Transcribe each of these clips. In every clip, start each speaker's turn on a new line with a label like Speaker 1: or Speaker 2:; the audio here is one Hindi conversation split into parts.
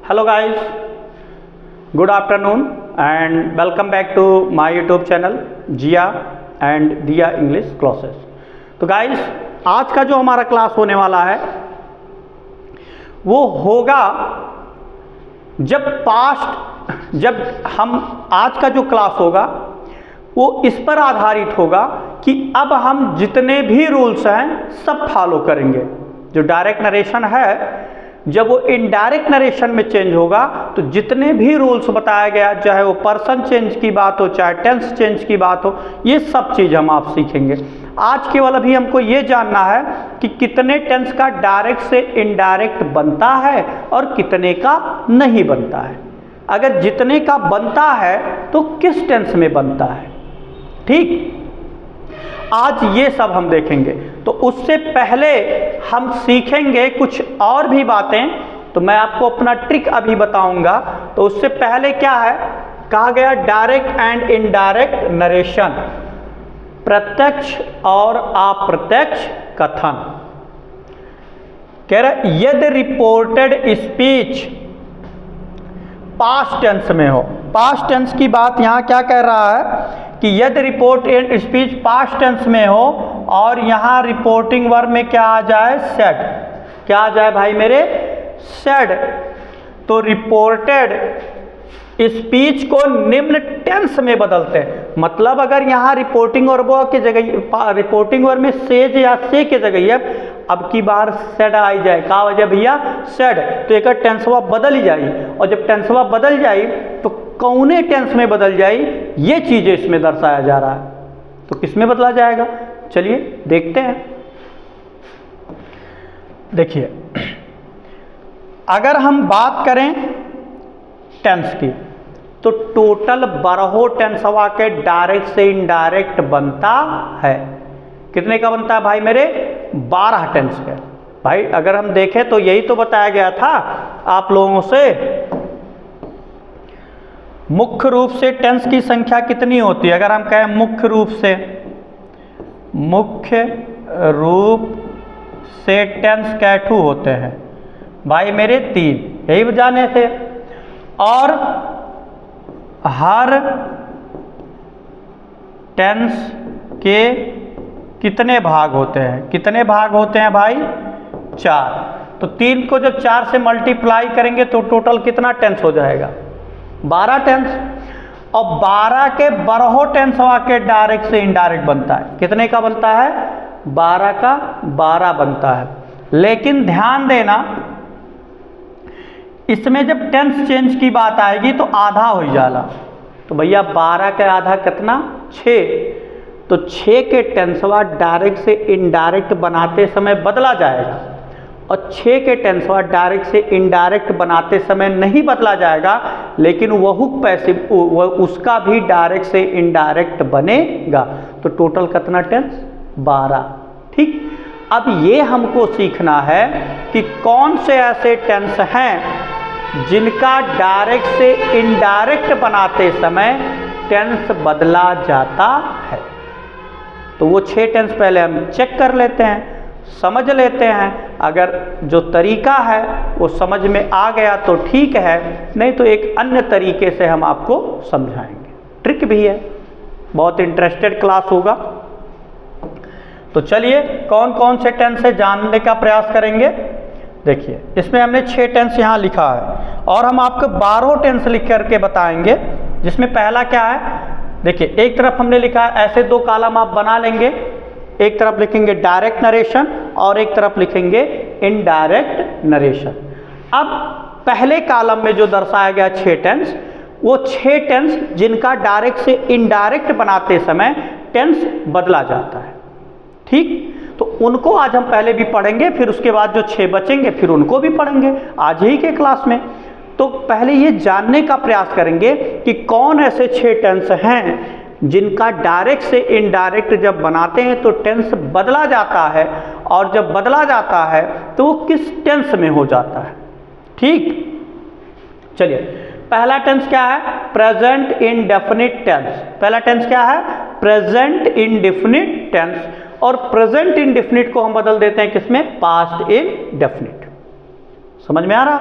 Speaker 1: Hello guys, good afternoon and welcome back to my YouTube channel Jiya and Diya English classes. तो गाइस, आज का जो हमारा क्लास होने वाला है वो होगा जब हम आज का जो क्लास होगा वो इस पर आधारित होगा कि अब हम जितने भी रूल्स हैं सब फॉलो करेंगे। जो डायरेक्ट नरेशन है जब वो इनडायरेक्ट नरेशन में चेंज होगा तो जितने भी रूल्स बताया गया, चाहे वो पर्सन चेंज की बात हो चाहे टेंस चेंज की बात हो, ये सब चीज़ हम आप सीखेंगे। आज केवल अभी हमको ये जानना है कि कितने टेंस का डायरेक्ट से इनडायरेक्ट बनता है और कितने का नहीं बनता है। अगर जितने का बनता है तो किस टेंस में बनता है, ठीक, आज ये सब हम देखेंगे। तो उससे पहले हम सीखेंगे कुछ और भी बातें, तो मैं आपको अपना ट्रिक अभी बताऊंगा। तो उससे पहले क्या है, कहा गया डायरेक्ट एंड इनडायरेक्ट नरेशन, प्रत्यक्ष और अप्रत्यक्ष कथन। कह रहा यदि रिपोर्टेड स्पीच पास्ट टेंस में हो, पास्ट टेंस की बात यहाँ क्या कह रहा है कि यदि रिपोर्टेड स्पीच पास्ट टेंस में हो और यहाँ रिपोर्टिंग वर्ब में क्या आ जाए, सेड। क्या आ जाए भाई मेरे, सेड। तो रिपोर्टेड स्पीच को निम्न टेंस में बदलते हैं। मतलब अगर यहाँ रिपोर्टिंग वर्ब की जगह, रिपोर्टिंग वर्ब में सेज या से के जगह अब की बार सेड आई जाए, का वजह भैया, सेड, तो एक टेंसवा बदल ही जाए। और जब टेंसवा बदल जाए तो कौने टेंस में बदल जाए, ये चीजें इसमें दर्शाया जा रहा है। तो किस में बदला जाएगा, चलिए देखते हैं। देखिए, अगर हम बात करें टेंस की तो टोटल 12 टेंसवा के डायरेक्ट से इनडायरेक्ट बनता है। कितने का बनता है भाई मेरे, 12 टेंस का। भाई अगर हम देखें तो यही तो बताया गया था आप लोगों से, मुख्य रूप से टेंस की संख्या कितनी होती है। अगर हम कहें मुख्य रूप से टेंस कैठू होते हैं भाई मेरे 3, यही जाने थे। और हर टेंस के कितने भाग होते हैं, कितने भाग होते हैं भाई, 4। तो 3 को जब 4 से मल्टीप्लाई करेंगे तो टोटल कितना टेंस हो जाएगा, 12 टेंस। और 12 के 12 टेंस के डायरेक्ट से इनडायरेक्ट बनता है। कितने का बनता है, 12 का 12 बनता है। लेकिन ध्यान देना, इसमें जब टेंस चेंज की बात आएगी तो आधा हो जाला। तो भैया 12 का आधा कितना, 6। तो 6 के टेंसवा डायरेक्ट से इनडायरेक्ट बनाते समय बदला जाएगा और 6 के टेंसवा डायरेक्ट से इनडायरेक्ट बनाते समय नहीं बदला जाएगा, लेकिन वह पैसिव उसका भी डायरेक्ट से इनडायरेक्ट बनेगा। तो टोटल कितना टेंस, 12, ठीक। अब ये हमको सीखना है कि कौन से ऐसे टेंस हैं जिनका डायरेक्ट से इनडायरेक्ट बनाते समय टेंस बदला जाता है। तो वो 6 टेंस पहले हम चेक कर लेते हैं, समझ लेते हैं। अगर जो तरीका है वो समझ में आ गया तो ठीक है, नहीं तो एक अन्य तरीके से हम आपको समझाएंगे। ट्रिक भी है, बहुत इंटरेस्टेड क्लास होगा। तो चलिए कौन कौन से टेंस है जानने का प्रयास करेंगे। देखिए, इसमें हमने 6 टेंस यहाँ लिखा है और हम आपको 12 टेंस लिख करके बताएंगे। जिसमें पहला क्या है, देखिए एक तरफ हमने लिखा है, ऐसे 2 कॉलम आप बना लेंगे। एक तरफ लिखेंगे डायरेक्ट नरेशन और एक तरफ लिखेंगे इनडायरेक्ट नरेशन। अब पहले कॉलम में जो दर्शाया गया 6 टेंस, वो 6 टेंस जिनका डायरेक्ट से इनडायरेक्ट बनाते समय टेंस बदला जाता है, ठीक। तो उनको आज हम पहले भी पढ़ेंगे, फिर उसके बाद जो 6 बचेंगे फिर उनको भी पढ़ेंगे आज ही के क्लास में। तो पहले ये जानने का प्रयास करेंगे कि कौन ऐसे 6 टेंस हैं जिनका डायरेक्ट से इनडायरेक्ट जब बनाते हैं तो टेंस बदला जाता है, और जब बदला जाता है तो वो किस टेंस में हो जाता है, ठीक। चलिए, पहला टेंस क्या है, प्रेजेंट इंडेफिनिट टेंस। पहला टेंस क्या है, प्रेजेंट इंडेफिनिट टेंस। और प्रेजेंट इंडेफिनिट को हम बदल देते हैं किसमें, पास्ट इंडेफिनिट। समझ में आ रहा,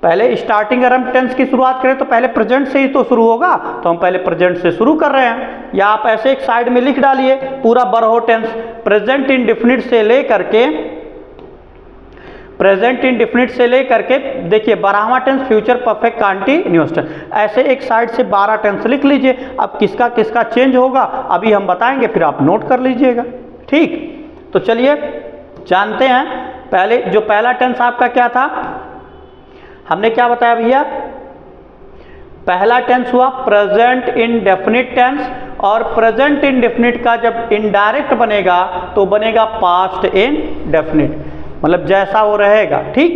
Speaker 1: पहले स्टार्टिंग अगर हम टेंस की शुरुआत करें तो पहले प्रेजेंट से ही तो शुरू होगा, तो हम पहले प्रेजेंट से शुरू कर रहे हैं। या आप ऐसे एक साइड में लिख डालिए पूरा बरहो टेंस, प्रेजेंट इंडेफिनिट से लेकर के देखिए 12वां tense future perfect continuous tense, ऐसे एक साइड से 12 टेंस लिख लीजिए। अब किसका किसका चेंज होगा अभी हम बताएंगे, फिर आप नोट कर लीजिएगा। ठीक, तो चलिए जानते हैं। पहले जो पहला टेंस आपका क्या था, हमने क्या बताया भैया, पहला टेंस हुआ प्रेजेंट इंडेफिनिट टेंस, और प्रेजेंट इंडेफिनिट का जब इनडायरेक्ट बनेगा तो बनेगा पास्ट इंडेफिनिट, मतलब जैसा वो रहेगा। ठीक,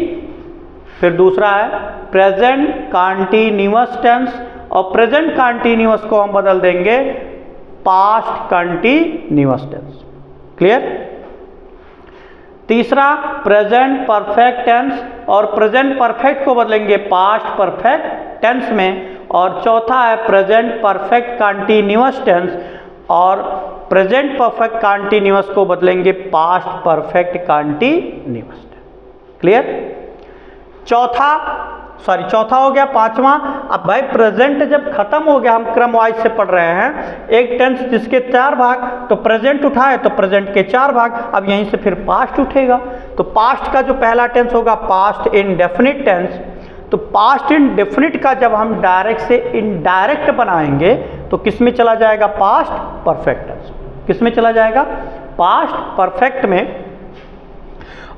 Speaker 1: फिर दूसरा है प्रेजेंट कंटीन्यूअस टेंस, और प्रेजेंट कंटीन्यूअस को हम बदल देंगे पास्ट कंटीन्यूअस टेंस। क्लियर। तीसरा प्रेजेंट परफेक्ट टेंस, और प्रेजेंट परफेक्ट को बदलेंगे पास्ट परफेक्ट टेंस में। और चौथा है प्रेजेंट परफेक्ट कंटीन्यूअस टेंस, और प्रेजेंट परफेक्ट कंटीन्यूअस को बदलेंगे पास्ट परफेक्ट कंटीन्यूअस। क्लियर। चौथा हो गया। पांचवा, अब भाई प्रेजेंट जब खत्म हो गया, हम क्रम वाइज से पढ़ रहे हैं, एक टेंस जिसके 4 भाग, तो प्रेजेंट उठाए तो प्रेजेंट के 4 भाग, अब यहीं से फिर पास्ट उठेगा। तो पास्ट का जो पहला टेंस होगा पास्ट इंडेफिनिट टेंस, तो पास्ट इंडेफिनिट का जब हम डायरेक्ट से इनडायरेक्ट बनाएंगे तो किस में चला जाएगा, पास्ट परफेक्ट टेंस। किस में चला जाएगा, पास्ट परफेक्ट में।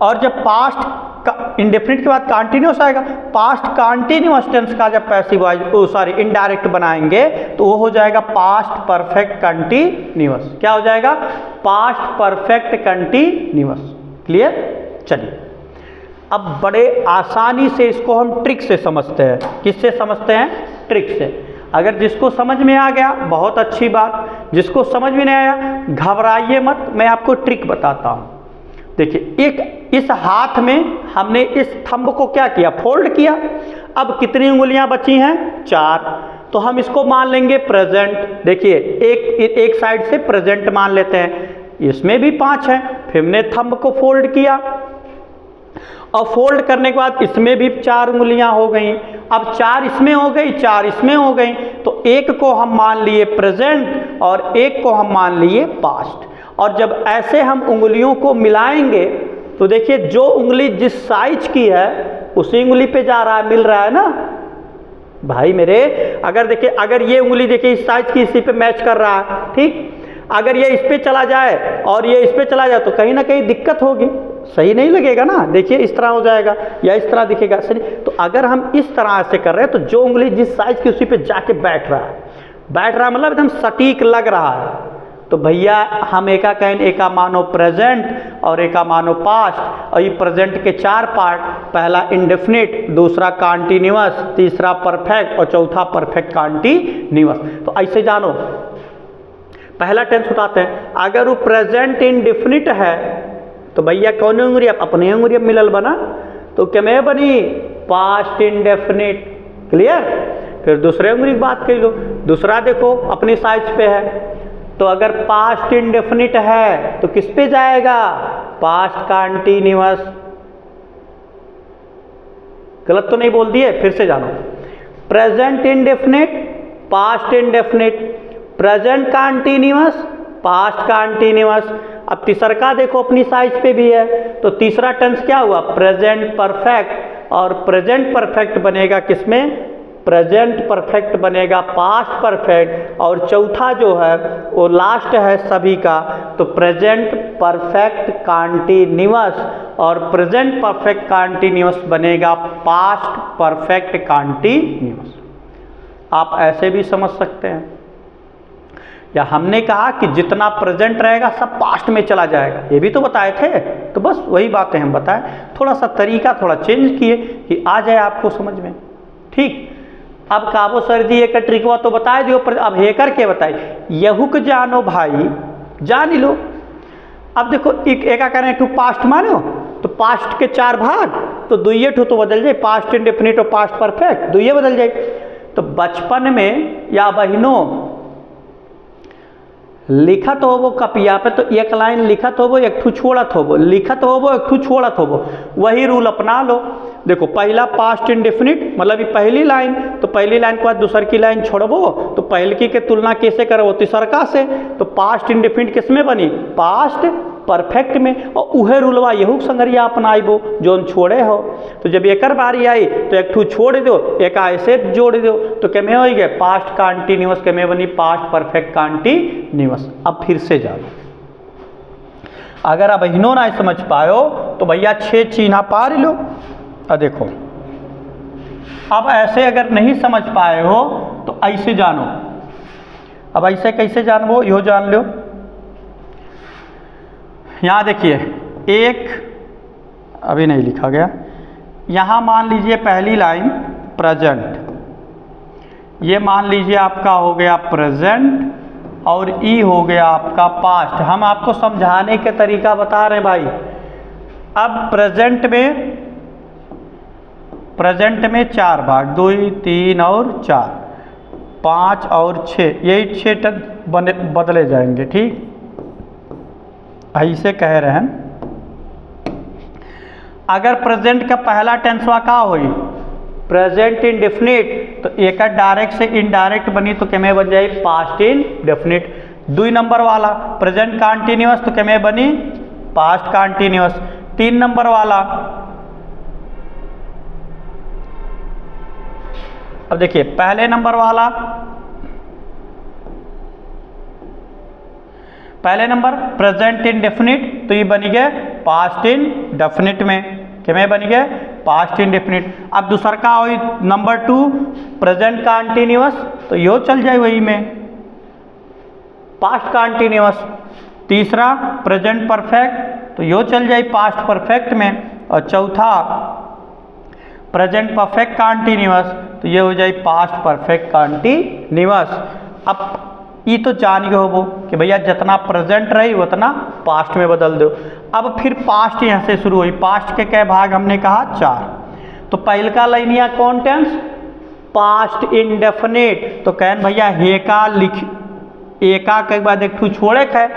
Speaker 1: और जब पास्ट का इंडेफिनिट के बाद कंटिन्यूअस आएगा, पास्ट कंटिन्यूअस टेंस का जब पैसिव इनडायरेक्ट बनाएंगे तो वो हो जाएगा पास्ट परफेक्ट कंटिन्यूअस। क्या हो जाएगा, पास्ट परफेक्ट कंटिन्यूअस। क्लियर। चलिए अब बड़े आसानी से इसको हम ट्रिक से समझते हैं। किससे समझते हैं, ट्रिक से। अगर जिसको समझ में आ गया बहुत अच्छी बात, जिसको समझ में नहीं आया घबराइए मत, मैं आपको ट्रिक बताता हूँ। देखिए, एक इस हाथ में हमने इस थंब को क्या किया, फोल्ड किया। अब कितनी उंगलियां बची हैं, 4, तो हम इसको मान लेंगे प्रेजेंट। देखिए एक साइड से प्रेजेंट मान लेते हैं, इसमें भी 5 है, फिर हमने थंब को फोल्ड किया, और फोल्ड करने के बाद इसमें भी 4 उंगलियां हो गई। अब 4 इसमें हो गई, 4 इसमें हो गई, तो एक को हम मान लिए प्रेजेंट और एक को हम मान लिए पास्ट। और जब ऐसे हम उंगलियों को मिलाएंगे तो देखिए जो उंगली जिस साइज की है उसी उंगली पे जा रहा है, मिल रहा है ना भाई मेरे। अगर देखिए, अगर ये उंगली देखिए इस साइज की इसी पे मैच कर रहा है, ठीक। अगर ये इस पे चला जाए और ये इस पे चला जाए तो कहीं ना कहीं दिक्कत होगी, सही नहीं लगेगा ना। देखिए इस तरह हो जाएगा या इस तरह दिखेगा, सही। तो अगर हम इस तरह से कर रहे हैं तो जो उंगली जिस साइज की उसी पे जाके बैठ रहा है मतलब एकदम सटीक लग रहा है। तो भैया हम एका कहें, एका मानो प्रेजेंट और एका मानो पास्ट। और ये प्रेजेंट के 4 पार्ट, पहला इंडेफिनिट, दूसरा कंटीन्यूअस, तीसरा परफेक्ट और चौथा परफेक्ट कंटीन्यूअस। तो ऐसे जानो, पहला टेंस उठाते हैं। अगर वो प्रेजेंट इंडेफिनिट है तो भैया कौन उंगली, अपने उंगली मिलल बना, तो क्या में बनी, पास्ट इंडेफिनिट। क्लियर। फिर दूसरे उंगली की बात कर लो, दूसरा देखो अपनी साइज पे है, तो अगर पास्ट इंडेफिनिट है तो किस पे जाएगा, पास्ट कंटीन्यूअस। गलत तो नहीं बोल दिए, फिर से जानो। Present indefinite, past indefinite, present continuous, past continuous. अब तीसरा का देखो अपनी साइज पे भी है, तो तीसरा टेंस क्या हुआ, प्रेजेंट परफेक्ट। और प्रेजेंट परफेक्ट बनेगा किसमें, प्रेजेंट परफेक्ट बनेगा पास्ट परफेक्ट। और चौथा जो है वो लास्ट है सभी का, तो प्रेजेंट परफेक्ट कंटीन्यूअस। और प्रेजेंट परफेक्ट कंटीन्यूअस बनेगा पास्ट परफेक्ट कंटीन्यूअस। आप ऐसे भी समझ सकते हैं, या हमने कहा कि जितना प्रेजेंट रहेगा सब पास्ट में चला जाएगा, ये भी तो बताए थे। तो बस वही बातें हम बताएं, थोड़ा सा तरीका थोड़ा चेंज किए कि आ जाए आपको समझ में। ठीक। अब काबो सर जी एक ट्रिकवा तो बताए दियो, पर अब हे करके बताए, यहुक जानो भाई, जान लो। अब देखो एक कहना टू पास्ट मानो, तो पास्ट के 4 भाग, तो दुइये ठो तो बदल जाए, पास्ट इंडेफिनिट और पास्ट परफेक्ट दुइये बदल जाए। तो बचपन में या बहनों लिखत होबो कपिया पे, तो एक लाइन लिखत होबो, एक ठू छोड़त होबो, लिखत होबो, एक ठू छोड़त होबो, वही रूल अपना लो। देखो पहला पास्ट इंडेफिनिट मतलब ये पहली लाइन, तो पहली लाइन के बाद दूसर की लाइन छोड़बो तो पहलकी के तुलना कैसे करबो, तीसरका से। तो पास्ट इंडेफिनिट किस में बनी, पास्ट परफेक्ट में। और उहे रूलवा यहू संगरिया अपनाइबो जोन छोड़े हो। तो जब एकर बारी आई तो एक ठू छोड़ दो, एक ऐसे जोड़ दो, तो केमे हो गए पास्ट कंटिन्यूअस, केमे बनी पास्ट परफेक्ट कंटिन्यूअस। अब फिर से जाओ, अगर अब इनो ना समझ पायो तो भैया 6 चिन्ह पार लो। अब देखो, अब ऐसे अगर नहीं समझ पाए हो तो ऐसे जानो। अब ऐसे कैसे जानबो, यो जान लो। यहाँ देखिए एक अभी नहीं लिखा गया, यहाँ मान लीजिए पहली लाइन प्रेजेंट, ये मान लीजिए आपका हो गया प्रेजेंट और ई हो गया आपका पास्ट। हम आपको समझाने के तरीका बता रहे हैं भाई। अब प्रेजेंट में 4 भाग, 2, 3 और 4, 5 और 6, यही 6 टन बदले जाएंगे। ठीक ऐसे कह रहे हैं। अगर प्रेजेंट का पहला टेंसवा का होई प्रेजेंट इंडेफिनिट, तो एक डायरेक्ट से इनडायरेक्ट बनी तो केमे बन जाए पास्ट इंडेफिनिट। 2 नंबर वाला प्रेजेंट कंटिन्यूअस तो केमे बनी पास्ट कंटिन्यूअस। 3 नंबर वाला, अब देखिए पहले नंबर वाला, पहले नंबर प्रेजेंट इंडेफिनिट तो ये बन गए पास्ट इंडेफिनिट में, किमें बन गए पास्ट इंडेफिनिट। अब दूसर का हुई नंबर 2 प्रेजेंट कंटिन्यूअस, तो यो चल जाए वही में पास्ट कंटिन्यूअस। तीसरा प्रेजेंट परफेक्ट, तो यो चल जाए पास्ट परफेक्ट में। और चौथा प्रेजेंट परफेक्ट कंटिन्यूअस, तो ये हो जाए पास्ट परफेक्ट कंटिन्यूअस। अब ये तो जान गए हो कि भैया जितना प्रेजेंट रही उतना पास्ट में बदल दो। अब फिर पास्ट यहाँ से शुरू हुई। पास्ट के क्या भाग हमने कहा 4। तो पहल का लाइनिया कौन टेंस पास्ट इंडेफिनिट, तो कहन भैया हेका लिख एका के बाद एक ठू छोड़े है,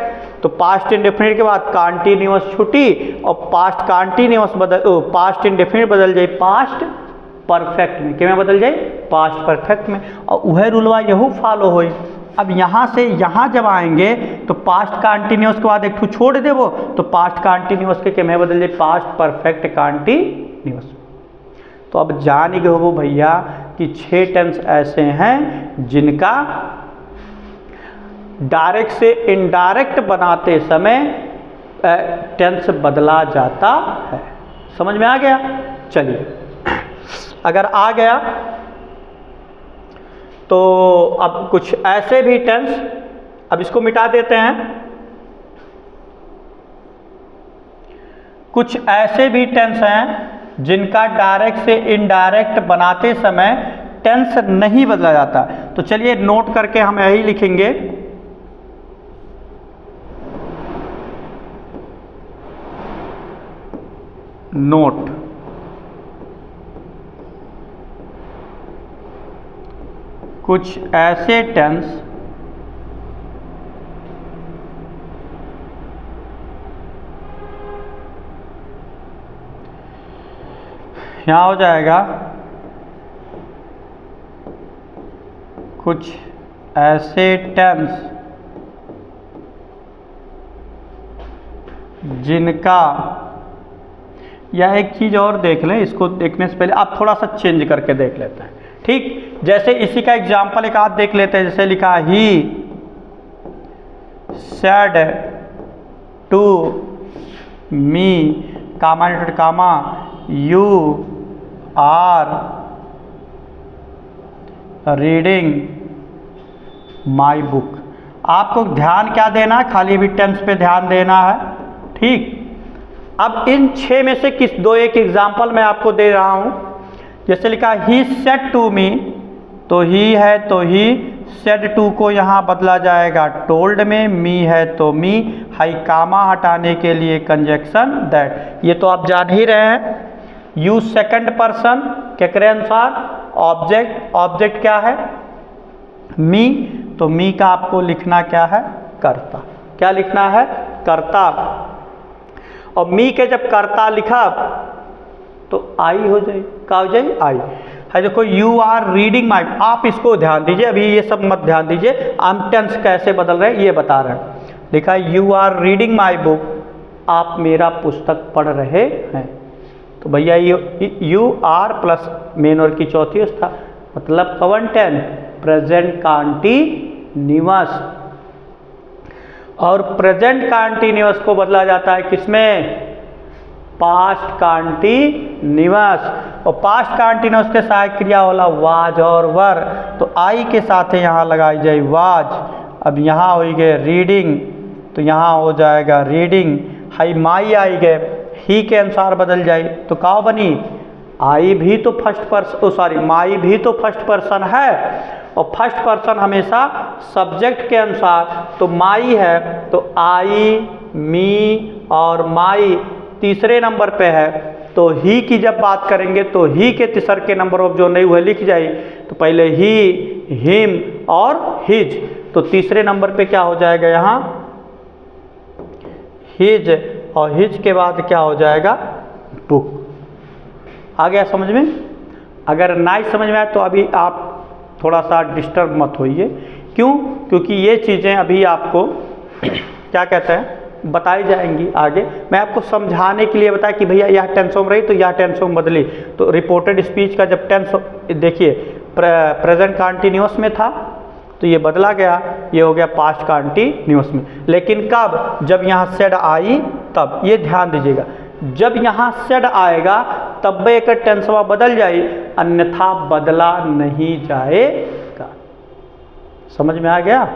Speaker 1: तो पास्ट इंडेफिनिट के बाद कंटिन्यूअस छुट्टी और पास्ट कंटिन्यूअस पास्ट इंडेफिनिट बदल जाए पास्ट परफेक्ट में। क्या बदल जाए पास्ट परफेक्ट में। और वह रूलवा यहू फॉलो हो। अब यहाँ से यहाँ जब आएंगे तो पास्ट कंटिन्यूअस के बाद एक ठू छोड़ देवो तो पास्ट कंटिन्यूअस के क्या बदल जाए पास्ट परफेक्ट कंटिन्यूअस। तो अब जान गए हो भैया कि 6 टेंस ऐसे हैं जिनका डायरेक्ट से इनडायरेक्ट बनाते समय टेंस बदला जाता है। समझ में आ गया? चलिए, अगर आ गया तो अब कुछ ऐसे भी टेंस, अब इसको मिटा देते हैं। कुछ ऐसे भी टेंस हैं जिनका डायरेक्ट से इनडायरेक्ट बनाते समय टेंस नहीं बदला जाता। तो चलिए नोट करके हम यही लिखेंगे, नोट कुछ ऐसे टेंस यहाँ हो जाएगा, कुछ ऐसे टेंस जिनका, या एक चीज़ और देख लें, इसको देखने से पहले आप थोड़ा सा चेंज करके देख लेते हैं। ठीक, जैसे इसी का एग्जाम्पल एक आध देख लेते हैं। जैसे लिखा he said to me comma comma you are reading my book. आपको ध्यान क्या देना है, खाली भी टेंस पे ध्यान देना है। ठीक, अब इन 6 में से किस दो एक एग्जाम्पल मैं आपको दे रहा हूं। जैसे लिखा ही सेड टू मी, तो ही है तो ही, सेड टू को यहाँ बदला जाएगा टोल्ड में, मी है तो मी, हाई कामा हटाने के लिए कंजक्शन दैट। ये तो आप जान ही रहे हैं। यूज सेकंड पर्सन केकरे अनुसार ऑब्जेक्ट, ऑब्जेक्ट क्या है मी, तो मी का आपको लिखना क्या है कर्ता। क्या लिखना है कर्ता। और मी के जब कर्ता लिखा तो आई हो जाएगी, क्या हो जाएगी, आई है। देखो यू आर रीडिंग माई, आप इसको ध्यान दीजिए, अभी ये सब मत ध्यान दीजिए, हम टेंस कैसे बदल रहे हैं ये बता रहे हैं। लिखा है you are reading my book, आप मेरा पुस्तक पढ़ रहे हैं। तो भैया you are plus main verb की चौथी अवस्था, मतलब कवन टेंस, प्रेजेंट कंटीन्यूअस। और प्रेजेंट कंटीन्यूअस को बदला जाता है किसमें, पास्ट कंटीन्यूअस। और पास्ट कंटीन्यूअस के सहायक क्रिया वाला वाज और वर, तो आई के साथ यहाँ लगाई जाए वाज। अब यहाँ हो गए रीडिंग, तो यहाँ हो जाएगा रीडिंग। हाई माई आई गए, ही के अनुसार बदल जाए तो क्या बनी, आई भी तो फर्स्ट पर्सन, सॉरी माई भी तो फर्स्ट पर्सन है, और फर्स्ट पर्सन हमेशा सब्जेक्ट के अनुसार, तो माई है तो आई, मी और माई तीसरे नंबर पे है। तो ही की जब बात करेंगे तो ही के तीसर के नंबर ऑफ जो नहीं हुए लिख जाए, तो पहले ही, हिम और हिज, तो तीसरे नंबर पे क्या हो जाएगा यहाँ, हिज, और हिज के बाद क्या हो जाएगा, बुक। आ गया समझ में? अगर नहीं समझ में आए तो अभी आप थोड़ा सा डिस्टर्ब मत होइए। क्यों? क्योंकि ये चीज़ें अभी आपको क्या कहते हैं बताई जाएंगी आगे। मैं आपको समझाने के लिए बताया कि भैया यह टेंस में रही तो यह टेंस में बदली। तो रिपोर्टेड स्पीच का जब टेंस देखिए प्रेजेंट कंटीन्यूअस में था तो ये बदला गया, ये हो गया पास्ट कंटीन्यूअस में। लेकिन कब, जब यहाँ सेड आई तब, ये ध्यान दीजिएगा, जब यहाँ सेड आएगा तब एक टेंसवा बदल जाए, अन्यथा बदला नहीं जाएगा। समझ में आ गया?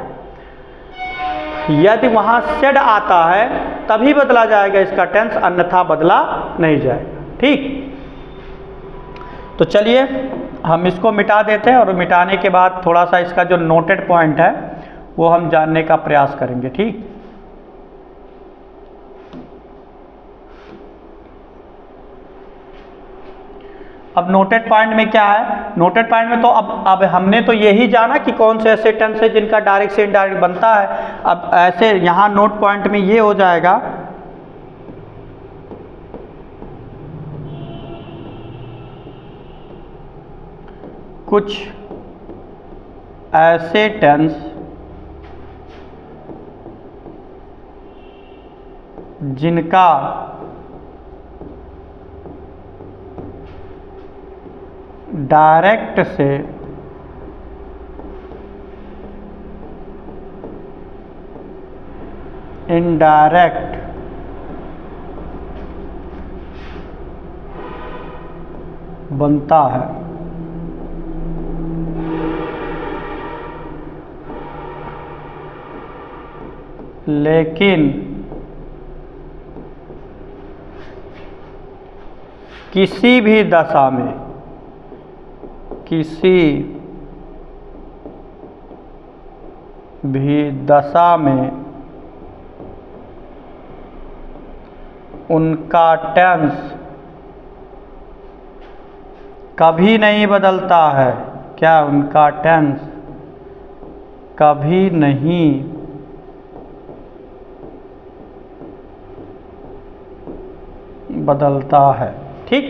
Speaker 1: यदि वहाँ सेड आता है तभी बदला जाएगा इसका टेंस, अन्यथा बदला नहीं जाएगा। ठीक, तो चलिए हम इसको मिटा देते हैं और मिटाने के बाद थोड़ा सा इसका जो नोटेड पॉइंट है वो हम जानने का प्रयास करेंगे। ठीक, अब नोटेड पॉइंट में क्या है, नोटेड पॉइंट में तो अब हमने तो यही जाना कि कौन से ऐसे टेंस है जिनका डायरेक्ट से इनडायरेक्ट बनता है। अब ऐसे यहाँ नोट पॉइंट में ये हो जाएगा, कुछ ऐसे टेंस जिनका डायरेक्ट से इनडायरेक्ट बनता है। लेकिन किसी भी दशा में, किसी भी दशा में उनका टेंस कभी नहीं बदलता है। क्या? उनका टेंस कभी नहीं बदलता है। ठीक,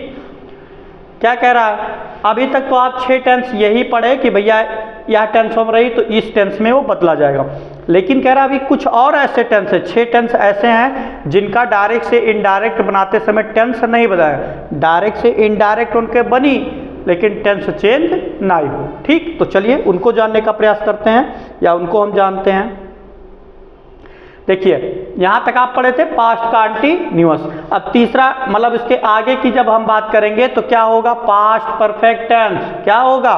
Speaker 1: क्या कह रहा है? अभी तक तो आप 6 टेंस यही पढ़े कि भैया यह टेंस में रही तो इस टेंस में वो बदला जाएगा। लेकिन कह रहा अभी कुछ और ऐसे टेंस है, 6 टेंस ऐसे हैं जिनका डायरेक्ट से इनडायरेक्ट बनाते समय टेंस नहीं बदला, डायरेक्ट से इनडायरेक्ट उनके बनी लेकिन टेंस चेंज नहीं हो। ठीक, तो चलिए उनको जानने का प्रयास करते हैं या उनको हम जानते हैं। देखिए यहाँ तक आप पढ़े थे पास्ट कंटीन्यूअस। अब तीसरा मतलब इसके आगे की जब हम बात करेंगे तो क्या होगा, पास्ट परफेक्ट टेंस। क्या होगा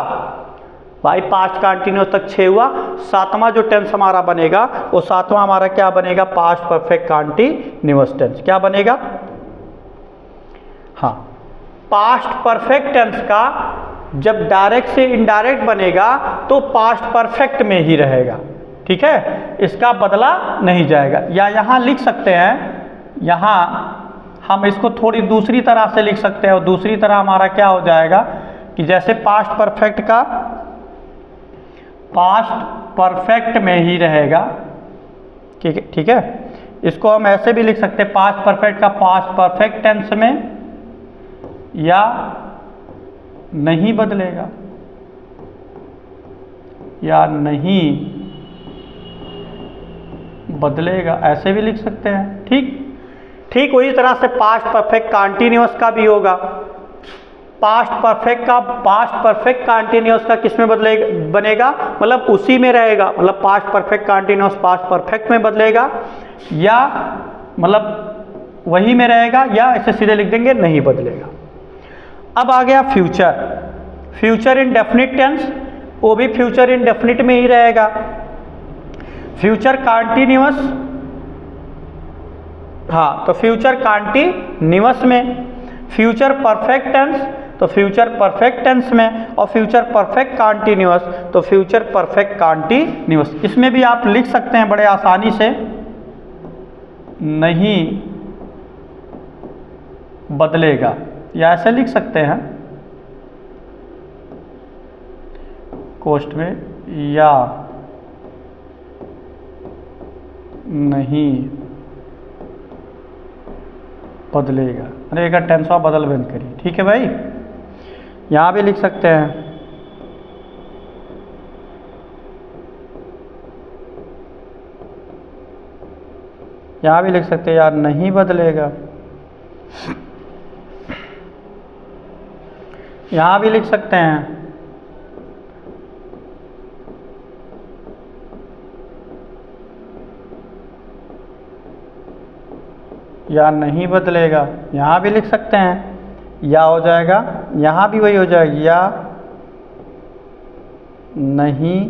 Speaker 1: भाई? पास्ट कंटीन्यूअस तक 6 हुआ, 7वां जो टेंस हमारा बनेगा वो 7वां हमारा क्या बनेगा, पास्ट परफेक्ट कंटीन्यूअस टेंस। क्या बनेगा? हाँ, पास्ट परफेक्ट टेंस का जब डायरेक्ट से इनडायरेक्ट बनेगा तो पास्ट परफेक्ट में ही रहेगा। ठीक है, इसका बदला नहीं जाएगा। या यहाँ लिख सकते हैं, यहाँ हम इसको थोड़ी दूसरी तरह से लिख सकते हैं, और दूसरी तरह हमारा क्या हो जाएगा कि जैसे पास्ट परफेक्ट का पास्ट परफेक्ट में ही रहेगा। ठीक है, इसको हम ऐसे भी लिख सकते हैं, पास्ट परफेक्ट का पास्ट परफेक्ट टेंस में या नहीं बदलेगा, या नहीं बदलेगा, ऐसे भी लिख सकते हैं। ठीक वही तरह से पास्ट परफेक्ट कंटीन्यूअस का भी होगा। पास्ट परफेक्ट कंटीन्यूअस का किस में बनेगा, मतलब उसी में रहेगा, मतलब past perfect continuous past perfect में बदलेगा, या मतलब वही में रहेगा, या ऐसे सीधे लिख देंगे नहीं बदलेगा। अब आ गया फ्यूचर इंडेफिनिट टेंस, वो भी फ्यूचर इंडेफिनिट में ही रहेगा। फ्यूचर कंटीन्यूअस, हाँ तो फ्यूचर कंटीन्यूअस में, फ्यूचर परफेक्ट टेंस तो फ्यूचर परफेक्ट टेंस में, और फ्यूचर परफेक्ट कंटीन्यूअस तो फ्यूचर परफेक्ट कंटीन्यूअस। इसमें भी आप लिख सकते हैं बड़े आसानी से, नहीं बदलेगा, या ऐसे लिख सकते हैं कोष्ठ में, या नहीं बदलेगा। अरे एक टेंसवा बदल बंद करिए, ठीक है भाई। यहाँ भी लिख सकते हैं यार नहीं बदलेगा। यहाँ भी लिख सकते हैं या नहीं बदलेगा। यहाँ भी लिख सकते हैं या हो जाएगा, यहाँ भी वही हो जाएगा, या नहीं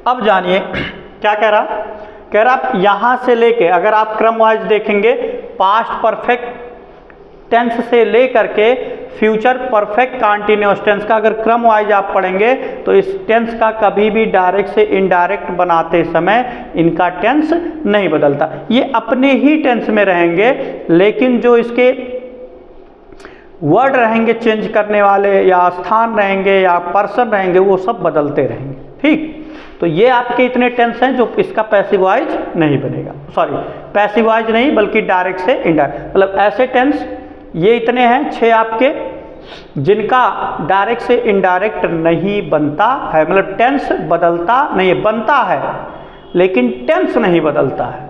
Speaker 1: अब जानिए क्या कह रहा यहां से लेके, अगर आप क्रम वाइज देखेंगे, पास्ट परफेक्ट टेंस से लेकर के फ्यूचर परफेक्ट कंटीन्यूअस टेंस का अगर क्रम वाइज आप पढ़ेंगे तो इस टेंस का कभी भी डायरेक्ट से इनडायरेक्ट बनाते समय इनका टेंस नहीं बदलता। ये अपने ही टेंस में रहेंगे, लेकिन जो इसके वर्ड रहेंगे चेंज करने वाले, या स्थान रहेंगे, या पर्सन रहेंगे, वो सब बदलते रहेंगे। ठीक, तो ये आपके इतने टेंस हैं जो इसका पैसिव वाइज नहीं बनेगा, सॉरी पैसिव वाइज नहीं बल्कि डायरेक्ट से इनडायरेक्ट, मतलब ऐसे टेंस ये इतने हैं 6 आपके जिनका डायरेक्ट से इनडायरेक्ट नहीं बनता है, मतलब टेंस बदलता नहीं, बनता है लेकिन टेंस नहीं बदलता है।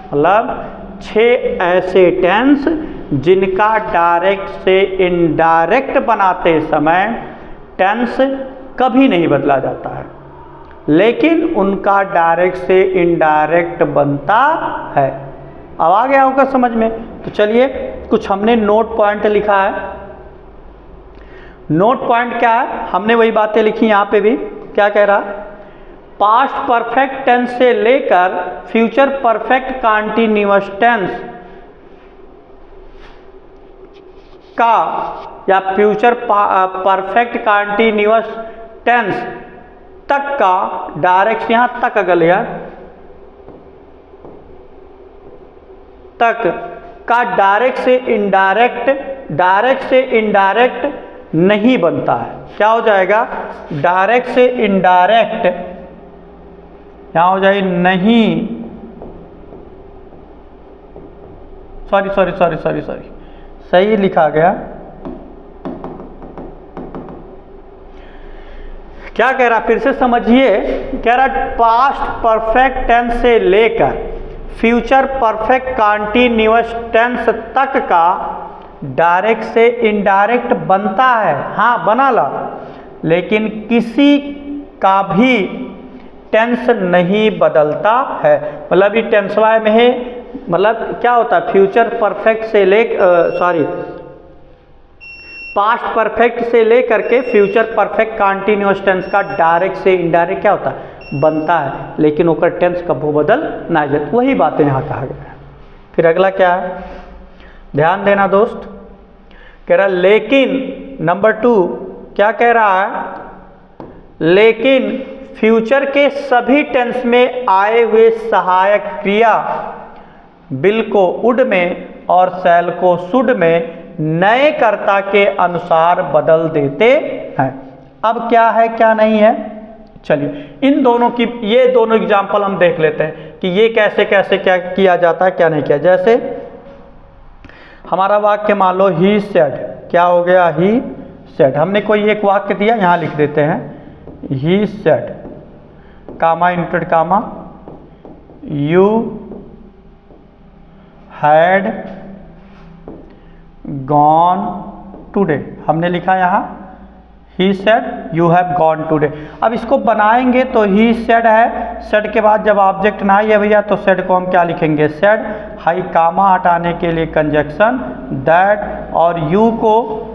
Speaker 1: मतलब 6 ऐसे टेंस जिनका डायरेक्ट से इनडायरेक्ट बनाते समय टेंस कभी नहीं बदला जाता है, लेकिन उनका डायरेक्ट से इनडायरेक्ट बनता है। अब आ गया होगा समझ में? तो चलिए कुछ हमने नोट पॉइंट लिखा है। नोट पॉइंट क्या है? हमने वही बातें लिखी यहाँ पे भी। क्या कह रहा? पास्ट परफेक्ट टेंस से लेकर फ्यूचर परफेक्ट कंटीन्यूअस टेंस का या फ्यूचर परफेक्ट कंटीन्यूअस टेंस तक का डायरेक्ट, यहां तक अगर लिया तक का डायरेक्ट से इनडायरेक्ट नहीं बनता है। क्या हो जाएगा? डायरेक्ट से इनडायरेक्ट, यहां हो जाए नहीं, सॉरी सही लिखा गया। क्या कह रहा? फिर से समझिए। कह रहा पास्ट परफेक्ट टेंस से लेकर फ्यूचर परफेक्ट कंटीन्यूअस टेंस तक का डायरेक्ट से इनडायरेक्ट बनता है, हाँ बना ला, लेकिन किसी का भी टेंस नहीं बदलता है। मतलब ये टेंसवाय में है, मतलब क्या होता है? फ्यूचर परफेक्ट से पास्ट परफेक्ट से लेकर के फ्यूचर परफेक्ट कंटीन्यूअस टेंस का डायरेक्ट से इनडायरेक्ट क्या होता है? बनता है, लेकिन ओकर टेंस कबो बदल ना जाए। वही बातें यहाँ कहा गया है। फिर अगला क्या है? ध्यान देना दोस्त। कह रहा लेकिन, नंबर 2 क्या कह रहा है? लेकिन फ्यूचर के सभी टेंस में आए हुए सहायक क्रिया बिल को उड में और शैल को शुड में नए कर्ता के अनुसार बदल देते हैं। अब क्या है क्या नहीं है, चलिए इन दोनों की, ये दोनों एग्जाम्पल हम देख लेते हैं कि ये कैसे कैसे क्या किया जाता है क्या नहीं किया। जैसे हमारा वाक्य मान लो ही सेड, क्या हो गया, ही सेड। हमने कोई एक वाक्य दिया, यहाँ लिख देते हैं he said, comma inverted comma, you had gone today. हमने लिखा यहाँ he said you have gone today. अब इसको बनाएंगे तो ही सेड है, सेड के बाद जब ऑब्जेक्ट ना ही है भैया तो सेड को हम क्या लिखेंगे, सेड। हाई कामा हटाने के लिए कंजक्शन दैट, और यू को,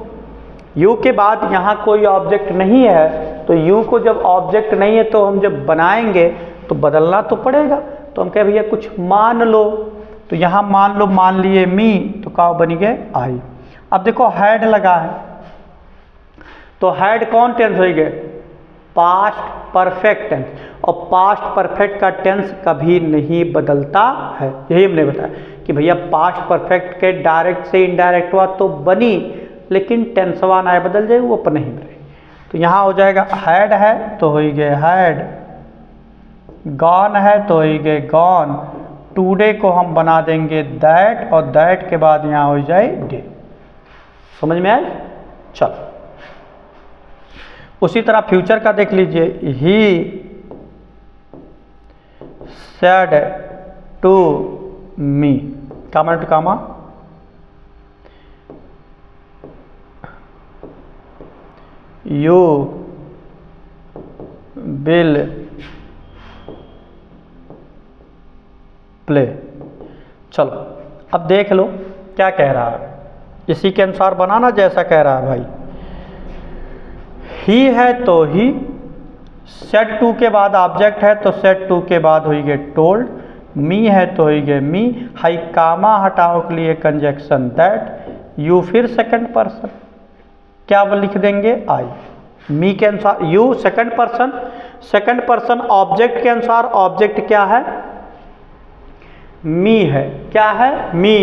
Speaker 1: यू के बाद यहाँ कोई ऑब्जेक्ट नहीं है तो यू को जब ऑब्जेक्ट नहीं है तो हम जब बनाएंगे तो बदलना तो पड़ेगा। तो हम कहे भैया कुछ मान लो, तो यहाँ मान लो, मान लिए मी, तो क्या बन गए आई। अब देखो हैड लगा है तो हैड कौन टेंस हो गए, पास्ट परफेक्ट टेंस, और पास्ट परफेक्ट का टेंस कभी नहीं बदलता है। यही हमने बताया कि भैया पास्ट परफेक्ट के डायरेक्ट से इनडायरेक्ट हुआ तो बनी, लेकिन टेंसवा ना बदल जाए वो पर नहीं बने। तो यहाँ हो जाएगा हैड है तो हो गए हैड, गॉन है तो हो गए गॉन, टुडे को हम बना देंगे दैट, और दैट के बाद यहाँ हो जाए डे। समझ में आए? चलो उसी तरह फ्यूचर का देख लीजिए, he said to me, comma to comma, you will play. चलो अब देख लो क्या कह रहा है, इसी के अनुसार बनाना जैसा कह रहा है भाई। ही है तो ही, सेड टू के बाद ऑब्जेक्ट है तो सेड टू के बाद होई गए टोल्ड, मी है तो होई गए मी, हाई कामा हटाओ के लिए कंजक्शन दैट, यू फिर सेकंड पर्सन, क्या वो लिख देंगे आई। मी के अनुसार you second person, second person object के अनुसार ऑब्जेक्ट क्या है, मी है, क्या है मी,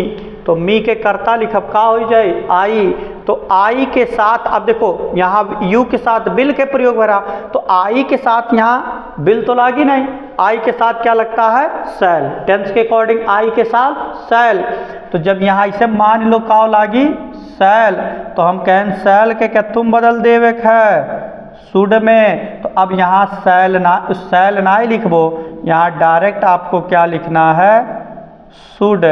Speaker 1: तो मी के कर्ता लिखब का हो जाए आई। तो आई के साथ अब देखो यहाँ यू के साथ बिल के प्रयोग हो रहा, तो आई के साथ यहाँ बिल तो लागी नहीं, आई के साथ क्या लगता है सेल, टेंस के अकॉर्डिंग आई के साथ सेल। तो जब यहाँ इसे मान लो का लागी सेल, तो हम कहें सेल के क्या तुम बदल देवे है शुड में, तो अब यहाँ सेल ना ही लिखबो, यहाँ डायरेक्ट आपको क्या लिखना है शुड,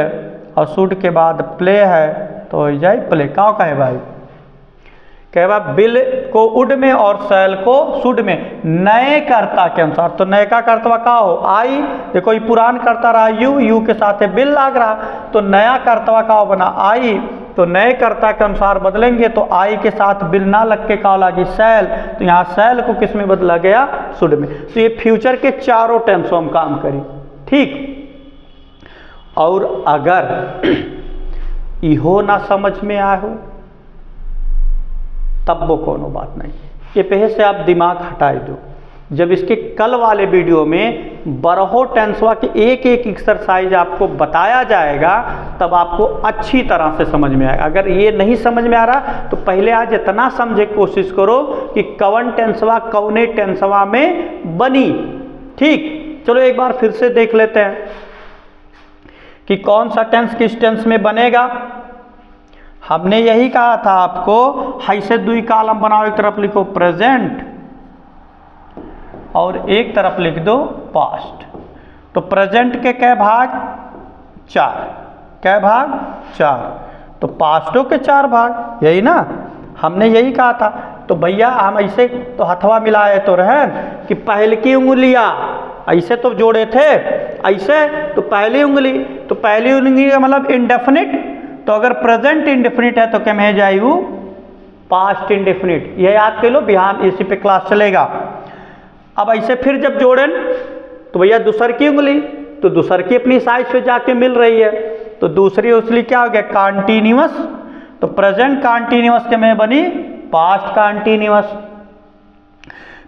Speaker 1: और शुड के बाद प्ले है तो हो जाए प्ले। क्या कहे भाई, कहे भाई बिल को उड में और सेल को शुड में, नए कर्ता के अनुसार। तो नए का कर्ता का हो आई, देखो ये पुरान कर्ता रहा यू, यू के साथ बिल लाग रहा, तो नया कर्ता का हो बना आई। तो नए कर्ता के अनुसार बदलेंगे तो आई के साथ बिल ना लग के का लगी सेल, तो यहाँ सेल को किस में बदला गया शुड में। तो ये फ्यूचर के चारों टेंसों हम काम करी, ठीक। और अगर इहो ना समझ में आए हो तब वो कोनो बात नहीं, ये पहले से आप दिमाग हटाए दो। जब इसके कल वाले वीडियो में बरहो टेंसवा के एक एक एक्सरसाइज आपको बताया जाएगा तब आपको अच्छी तरह से समझ में आएगा। अगर ये नहीं समझ में आ रहा तो पहले आज इतना समझे कोशिश करो कि कौन टेंसवा कौने टेंसवा में बनी, ठीक। चलो एक बार फिर से देख लेते हैं कि कौन सा टेंस किस टेंस में बनेगा। हमने यही कहा था आपको, हाई से दुई कॉलम बनाओ, एक तरफ लिखो प्रेजेंट और एक तरफ लिख दो पास्ट। तो प्रेजेंट के कै भाग चार, कै भाग चार, तो पास्टों के चार भाग, यही ना हमने यही कहा था। तो भैया हम ऐसे तो हथवा मिलाए तो रहे कि पहले की उंगलियां ऐसे तो जोड़े थे, ऐसे तो पहली उंगली, तो पहली उंगली का मतलब इंडेफिनिट, तो अगर प्रेजेंट इंडेफिनिट है तो क्या में जाएगी पास्ट इंडेफिनिट। यह याद कर लो, बिहार इसी पे क्लास चलेगा। अब ऐसे फिर जब जोड़ें तो भैया दूसर की उंगली, तो दूसर की अपनी साइज पे जाके मिल रही है, तो दूसरी उसली क्या हो गया कॉन्टिन्यूअस, तो प्रेजेंट कॉन्टिन्यूअस के में बनी पास्ट कॉन्टिन्यूअस।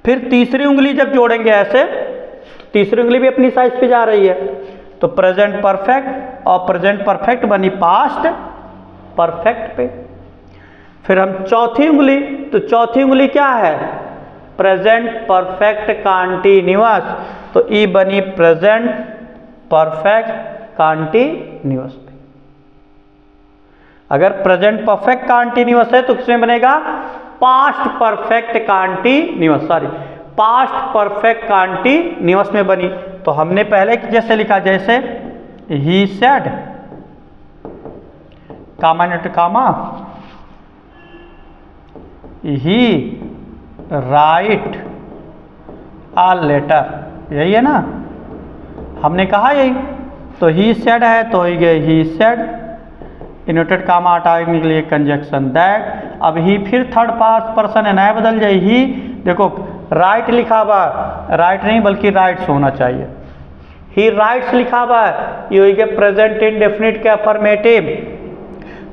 Speaker 1: फिर तीसरी उंगली जब जोड़ेंगे ऐसे, तीसरी उंगली भी अपनी साइज पे जा रही है, तो प्रेजेंट परफेक्ट और प्रेजेंट परफेक्ट बनी पास्ट परफेक्ट पे। फिर हम चौथी उंगली, तो चौथी उंगली क्या है प्रेजेंट परफेक्ट कंटीन्यूअस, तो ई बनी प्रेजेंट परफेक्ट कंटीन्यूअस। अगर प्रेजेंट परफेक्ट कंटीन्यूअस है तो किसमें बनेगा? Past perfect continuous, sorry past perfect continuous में बनी। तो हमने पहले जैसे लिखा, जैसे ही said comma not comma, he write a letter, यही है ना, हमने कहा यही। तो ही सेड है तो ही गए ही सेड, इन्वर्टेड कामा हटाने के लिए कंजक्शन दैट। अब ही फिर थर्ड पर्सन है, नया बदल जाए ही, देखो राइट लिखा हुआ, राइट नहीं बल्कि राइट्स होना चाहिए, ही राइट्स लिखा हुआ है, ये हो गया प्रेजेंट इंडेफिनिट के अफर्मेटिव।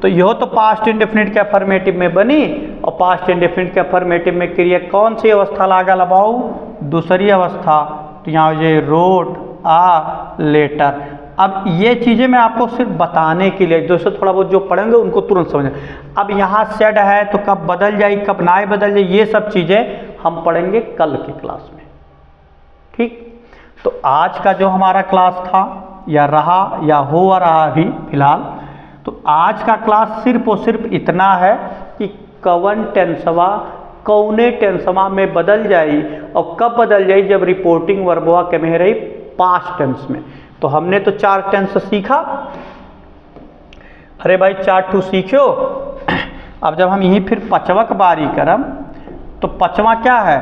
Speaker 1: तो यह तो पास्ट इंडेफिनिट के अफर्मेटिव में बनी, और पास्ट इंडेफिनिट के अफर्मेटिव में क्रिया कौन सी अवस्था लागल अबाऊ? दूसरी अवस्था। तो यहाँ ये रोट आ लेटर। अब ये चीज़ें मैं आपको सिर्फ बताने के लिए, जैसे थोड़ा बहुत जो पढ़ेंगे उनको तुरंत समझें। अब यहाँ सेड है तो कब बदल जाए, कब ना बदल जाए, ये सब चीज़ें हम पढ़ेंगे कल की क्लास में, ठीक। तो आज का जो हमारा क्लास था या रहा या हो रहा अभी फिलहाल, तो आज का क्लास सिर्फ और सिर्फ इतना है कि कवन टेंसवा कौने टेंसवा में बदल जाई, और कब बदल जाई? जब रिपोर्टिंग वर्बवा के में रही पास्ट टेंस में। तो हमने तो 4 टेंस सीखा, अरे भाई 4 ठू सीखो। अब जब हम यहीं फिर 5वां की बारी करम, तो 5वां क्या है?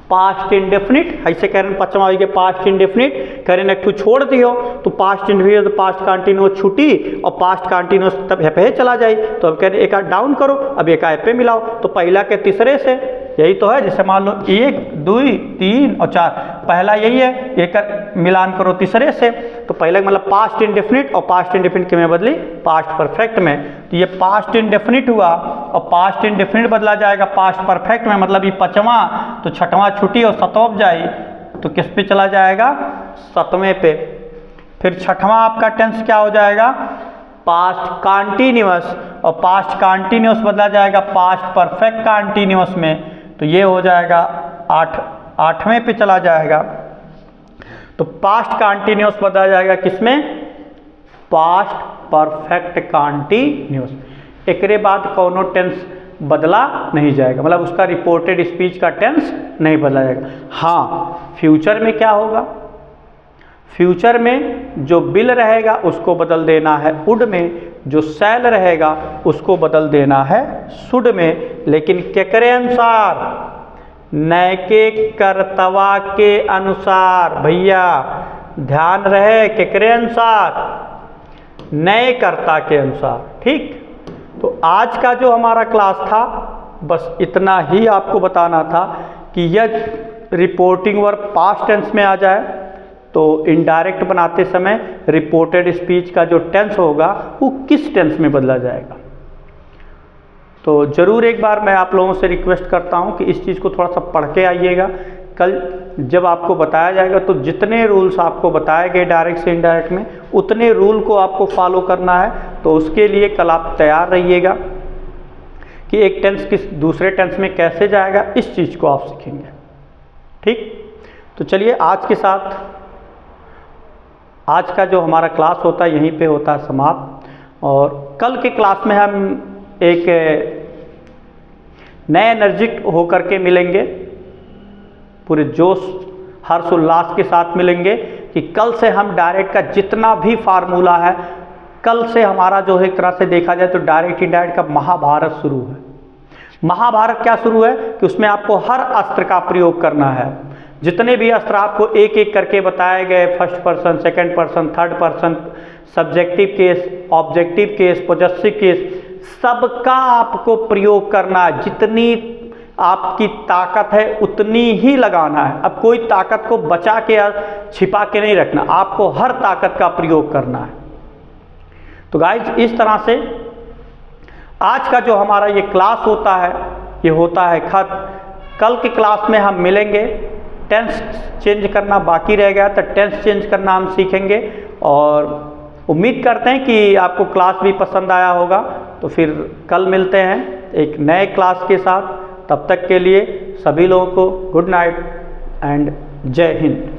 Speaker 1: Past indefinite. ऐसे कह रहे हैं 5वां हो गया पास्ट इंडेफिनिट, कह रहे हैं एक ठू छोड़ दियो तो पास्ट इंडेफिनिट, तो पास्ट कंटिन्यूअस छुटी और पास्ट कंटिन्यूअस तब पे चला जाए। तो अब कह रहे एक डाउन करो, अब एक पे मिलाओ, तो पहला के तीसरे से, यही तो है। जैसे मान लो 1 2 3 और 4, पहला यही है, एक मिलान करो तीसरे से, तो पहला मतलब पास्ट इंडेफिनिट, और पास्ट इंडेफिनिट के में बदली पास्ट परफेक्ट में। तो ये पास्ट इंडेफिनिट हुआ और पास्ट इंडेफिनिट बदला जाएगा पास्ट परफेक्ट में, मतलब ये 5वां, तो 6वां छुट्टी और 7वां जाए तो किस पे चला जाएगा? 7वें पे। फिर 6वां आपका टेंस क्या हो जाएगा? पास्ट कंटीन्यूअस, और पास्ट कंटीन्यूअस बदला जाएगा पास्ट परफेक्ट कंटीन्यूअस में, तो ये हो जाएगा 8वें पे चला जाएगा। तो पास्ट कंटीन्यूअस बदला जाएगा किसमें? Past perfect continuous. एकरे बाद कौनो टेंस बदला नहीं जाएगा, मतलब उसका रिपोर्टेड स्पीच का टेंस नहीं बदला जाएगा। हाँ, फ्यूचर में क्या होगा? फ्यूचर में जो विल रहेगा उसको बदल देना है वुड में, जो शैल रहेगा उसको बदल देना है शुड में, लेकिन केकरे अनुसार? नैके कर्तवा के अनुसार। भैया ध्यान रहे, केकरे अनुसार? नए कर्ता के अनुसार, ठीक। तो आज का जो हमारा क्लास था बस इतना ही आपको बताना था कि यह रिपोर्टिंग वर्ब पास्ट टेंस में आ जाए तो इनडायरेक्ट बनाते समय रिपोर्टेड स्पीच का जो टेंस होगा वो किस टेंस में बदला जाएगा। तो ज़रूर एक बार मैं आप लोगों से रिक्वेस्ट करता हूं कि इस चीज़ को थोड़ा सा पढ़ के आइएगा। कल जब आपको बताया जाएगा तो जितने रूल्स आपको बताए गए डायरेक्ट से इनडायरेक्ट में, उतने रूल को आपको फॉलो करना है। तो उसके लिए कल आप तैयार रहिएगा कि एक टेंस किस दूसरे टेंस में कैसे जाएगा, इस चीज़ को आप सीखेंगे, ठीक। तो चलिए आज के साथ आज का जो हमारा क्लास होता है यहीं पे होता है समाप्त, और कल के क्लास में हम एक नए एनर्जिक होकर के मिलेंगे, पूरे जोश हर्ष उल्लास के साथ मिलेंगे कि कल से हम डायरेक्ट का जितना भी फार्मूला है, कल से हमारा जो है एक तरह से देखा जाए तो डायरेक्ट इनडायरेक्ट का महाभारत शुरू है। महाभारत क्या शुरू है कि उसमें आपको हर अस्त्र का प्रयोग करना है। जितने भी अस्त्र आपको एक एक करके बताए गए, first person, second person, third person, subjective case, objective case, possessive case, सबका आपको प्रयोग करना है। जितनी आपकी ताकत है उतनी ही लगाना है। अब कोई ताकत को बचा के या छिपा के नहीं रखना, आपको हर ताकत का प्रयोग करना है। तो गाइज इस तरह से आज का जो हमारा ये क्लास होता है ये होता है खत्म। कल के क्लास में हम मिलेंगे। टेंस चेंज करना बाकी रह गया तो टेंस चेंज करना हम सीखेंगे, और उम्मीद करते हैं कि आपको क्लास भी पसंद आया होगा। तो फिर कल मिलते हैं एक नए क्लास के साथ। तब तक के लिए सभी लोगों को गुड नाइट एंड जय हिंद।